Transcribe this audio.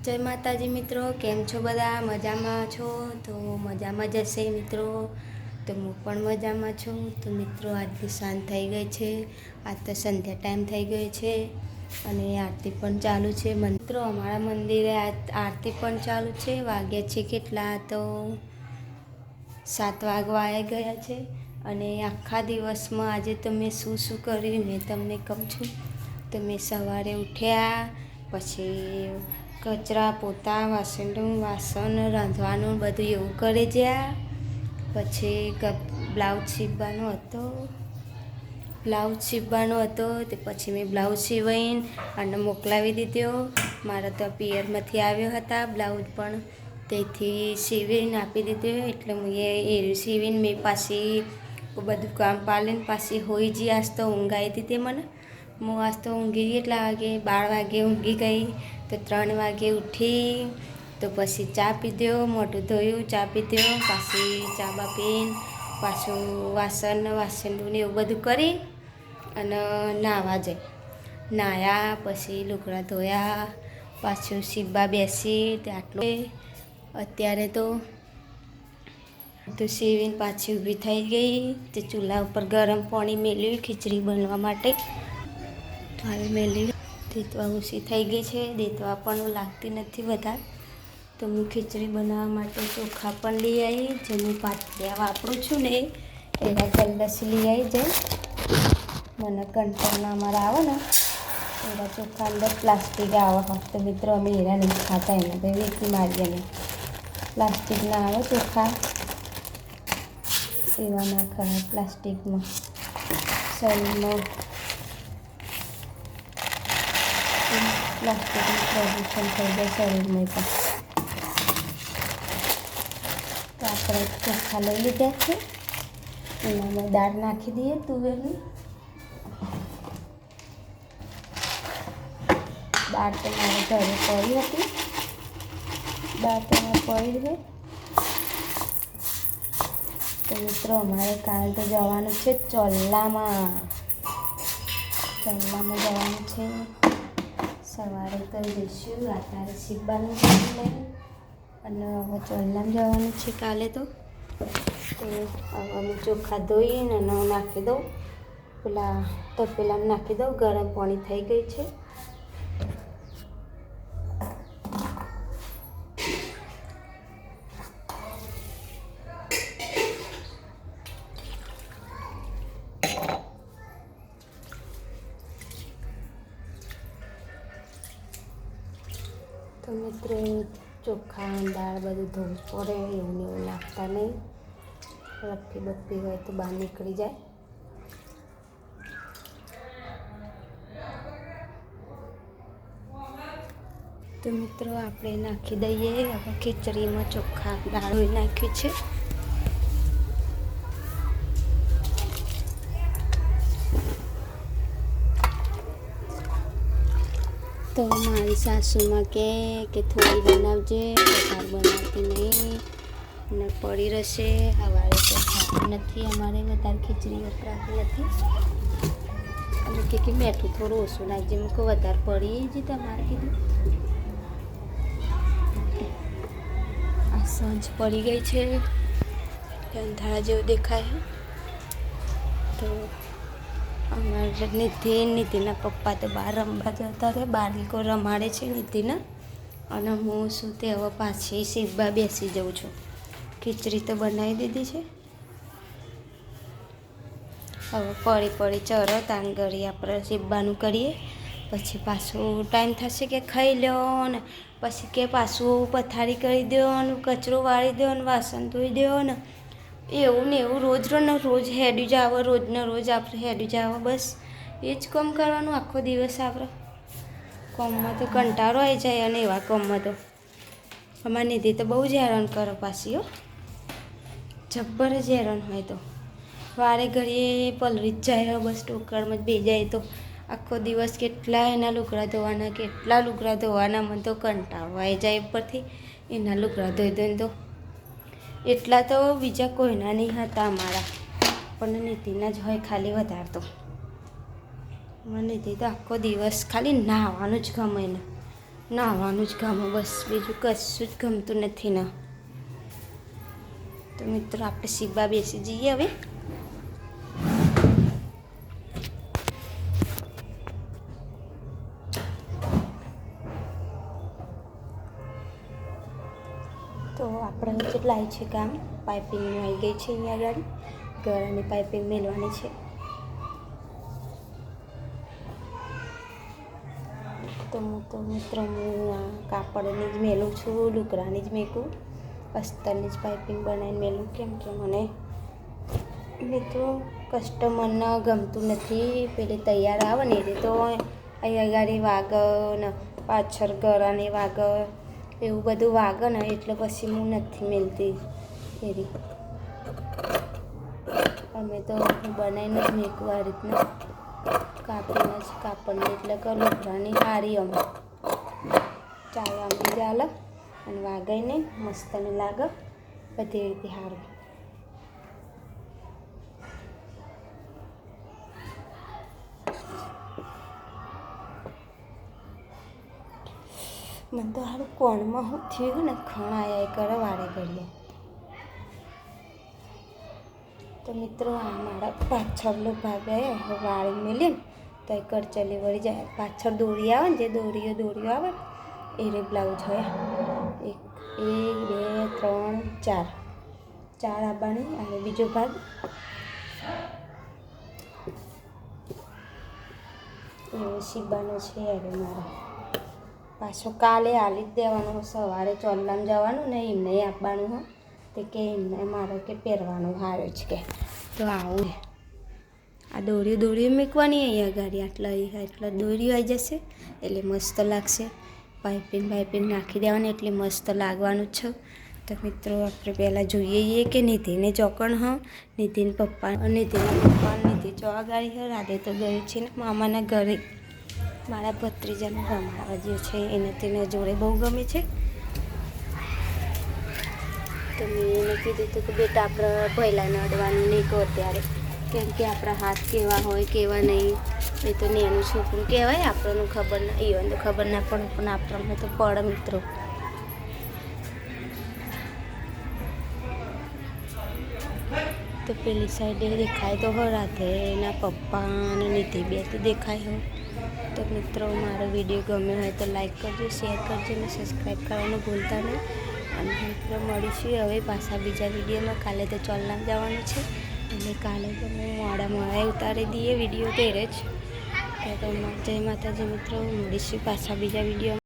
જય માતાજી મિત્રો, કેમ છો બધા? મજામાં છો? તો મજામાં જ હશે મિત્રો. તો હું પણ મજામાં છું. તો મિત્રો આજની સાંજ થઈ ગઈ છે. આજ તો સંધ્યા ટાઈમ થઈ ગયો છે અને આરતી પણ ચાલુ છે. મિત્રો અમારા મંદિરે આરતી પણ ચાલુ છે. વાગ્યા છે કેટલા? તો 7 વાગવા આવી ગયા છે. અને આખા દિવસમાં આજે તમે શું શું કર્યું મેં તમને કહું છું. તમે સવારે ઉઠ્યા, પછી કચરા પોતા વાસણ રાંધવાનું બધું એવું કરી જ્યાં. પછી બ્લાઉઝ સીવવાનો હતો તે પછી મેં બ્લાઉઝ સીવીને અને મોકલાવી દીધો. મારા તો પિયરમાંથી આવ્યો હતા બ્લાઉઝ, પણ તેથી સીવીને આપી દીધો. એટલે હું એ સીવીને મેં પાછી બધું કામ પાલીને પાછી હોઈ જઈ. આજ તો ઊંઘ આવી દીધી મને. હું આજ તો ઊંઘી ગઈ. એટલા વાગે 12 વાગે ઊંઘી ગઈ. તો 3 વાગે ઉઠી, તો પછી ચા પીધો, મોઢું ધોયું, ચા પીધો, પાછી ચા બા પીને પાછું વાસણનું એવું બધું કરી અને નાહવા જઈ. નાહ્યા પછી લુગડા ધોયા, પાછું સીવવા બેસી. તે આટલું અત્યારે તો સીવીને પાછી ઊભી થઈ ગઈ. તે ચૂલા ઉપર ગરમ પાણી મેળવ્યું ખીચડી બનવા માટે. તો હવે મેળવી દેતવા ઓછી થઈ ગઈ છે. દેતવા પણ લાગતી નથી વધારે. તો હું ખીચડી બનાવવા માટે ચોખા પણ લઈ આવી. જે હું પાટલિયા વાપરું છું ને એના ગલ્લસ લઈ આવી જાય. મને કંટ્રોલના અમારા આવે ને એના ચોખા અંદર પ્લાસ્ટિક આવે. તો મિત્રો અમે એના નહીં ખાતા, એના તો વેચી મારીએ નહીં. પ્લાસ્ટિકના આવે ચોખા, એવા ના ખરાબ પ્લાસ્ટિકમાં શરીરમાં પ્લાસ્ટિકનું પ્રદૂષણ થઈ જાય શરીરમાં. તો આપણે ચોખા લઈ લીધા છે. એનામાં દાળ નાખી દઈએ તુવેરની. દાળ તો મારે ઘરે પડી હતી. દાળ તો મારે પડી છે. તો મિત્રો અમારે કાલે તો જવાનું છે ચોલ્લામાં જવાનું છે. સવારે તો જઈશું. અત્યારે સીવવાનું લઈને અને હવે ચોલ્લામાં જવાનું છે કાલે. તો હવે હું ચોખા ધોઈને અને નાખી દઉં. તપેલામાં નાખી દઉં. ગરમ પાણી થઈ ગઈ છે. તો મિત્રો ચોખા દાળ બધું ધોવું પડે. એવું ને એવું નાખતા નહીં. લપટી બપટી હોય તો બહાર નીકળી જાય. તો મિત્રો આપણે નાખી દઈએ. હવે ખીચડીમાં ચોખા દાળ નાખ્યું છે. તો મારી સાસુમાં કે થોડી બનાવજે, વધારે બનાવતી નહીં ને પડી રહેશે. સવારે તો ખાતી નથી. અમારે વધારે ખીચડી વપરાતી નથી. અને કે મીઠું થોડું ઓછું નાખજે. મેં કહું વધારે પડી જ તમારે કીધું. આ સાંજ પડી ગઈ છે. અંધારા જેવું દેખાય. તો અમારે નીતિના પપ્પા તો બહાર રમવા જતા રહે. બાળકો રમાડે છે નીતિના. અને હું શું તે હવે પાછી સીવવા બેસી જાઉં છું. ખીચડી તો બનાવી દીધી છે. હવે પડી ચરો તાંગળી આપણે સીવવાનું કરીએ. પછી પાછું ટાઈમ થશે કે ખાઈ લો ને, પછી કે પાછું પથારી કરી દો ને, કચરો વાળી દો ને, વાસણ ધોઈ દો ને, એવું ને એવું રોજ હેડ્યું જ આવે. રોજને રોજ આપણે હેડ્યું જ આવે. બસ એ જ કામ કરવાનું આખો દિવસ. આપણે કામમાં તો કંટાળો આવી જાય. અને એવા કામમાં તો અમારી નિધિ તો બહુ જ હેરાન કરે પાછી. જબ્બર જ હેરાન હોય. તો વારે ઘડીએ પલળી જ જાય. બસ ટોકરમાં જ બે જાય. તો આખો દિવસ કેટલા એના લુગડા ધોવાના. મને તો કંટાળો આવી જાય ઉપરથી એના લુગડા ધોઈને. તો એટલા તો બીજા કોઈના નહીં હતા અમારા, પણ નીતિના જ હોય ખાલી વધારે. તો મને તો આખો દિવસ ખાલી નાહવાનું જ ગમે ને. નાહવાનું જ ગમે, બસ બીજું કશું જ ગમતું નથી ને. તો મિત્રો આપણે સીબા બેસી જઈએ હવે. તો આપણે કેટલાય છે કામ, પાઇપિંગનું આવી ગઈ છે અહીંયા આગળ, ગળાની પાઇપિંગ મેળવાની છે. તો મિત્રો હું આ કાપડની જ મેલું છું, લુગડાની જ મેકું, અસ્તરની જ પાઇપિંગ બનાવીને મેલું, કેમ કે મને મિત્રો કસ્ટમરને ગમતું નથી. પેલી તૈયાર આવે ને એ તો અહીંયા આગળ વાગે ને પાછળ ગળાને વાગે, એવું બધું વાગે ને એટલે પછી હું નથી મેલતી એરી. અમે તો બનાવીને જ મેકું આ રીતના, કાપીને જ કાપડની, એટલે કે લુગડાની સારી અમે ચાલવા બી ચાલે અને વાગાય નહીં, મસ્ત ને લાગે બધી રીતે સારું. મને તો સારું કોણમાં શું થયું ને, ખણાયા કરે વાળે કરીએ. તો મિત્રો આ મારા પાછળનો ભાગ હવે વાળી મેલીએ ને તો એ કરચલી વળી જાય. પાછળ દોરી આવે ને, જે દોરીઓ આવે એ રે બ્લાઉઝ હોય. 1 2 3 4 આવવાની. અને બીજો ભાગ એવો સીબાનો છે. હવે મારો પાછો કાલે આલી જ દેવાનો, સવારે ચોલ્લામાં જવાનું ને એમને આપવાનું હોય તે કે એમને મારો કે પહેરવાનું હારો જ કે. તો આવું આ દોરીઓ મૂકવાની અહીંયા ગાડી, આટલા દોરીઓ આવી જશે એટલે મસ્ત લાગશે. પાઇપિંગ નાખી દેવાની એટલે મસ્ત લાગવાનું છે. તો મિત્રો આપણે પહેલાં જોઈએ કે નિધિને ચોકણ નિધિ ચોવા ગાડી હ. રાધે તો ગઈ છે ને મામાના ઘરે, મારા ભત્રીજાને રમાડવા જે છે એને તેને જોડે બહુ ગમે છે. તો મેં એને કીધું હતું કે બેટા આપણે પહેલાંને અડવાનું નહીં કહો ત્યારે, કેમ કે આપણા હાથ કેવા હોય કેવા નહીં એ તો નેનું છોકરું કહેવાય, આપણને ખબર ના એ તો ખબર ના પડે, પણ આપણને તો પડે મિત્રો. તો પેલી સાઈડે દેખાય તો હો રાધે એના પપ્પા અને નિધિ બે તો દેખાય હો. તો મિત્રો મારો વિડીયો ગમ્યો હોય તો લાઈક કરજો, શેર કરજો અને સબસ્ક્રાઈબ કરવાનું ભૂલતા નહીં. અને મિત્રો મળીશું હવે પાછા બીજા વિડીયોમાં. કાલે તો ચોલ્લામાં જવાનું છે એટલે કાલે તો મોડા ઉતારી દઈએ વિડીયો તેરે જ. તો જય માતાજી મિત્રો, મળીશું પાછા બીજા વિડીયોમાં.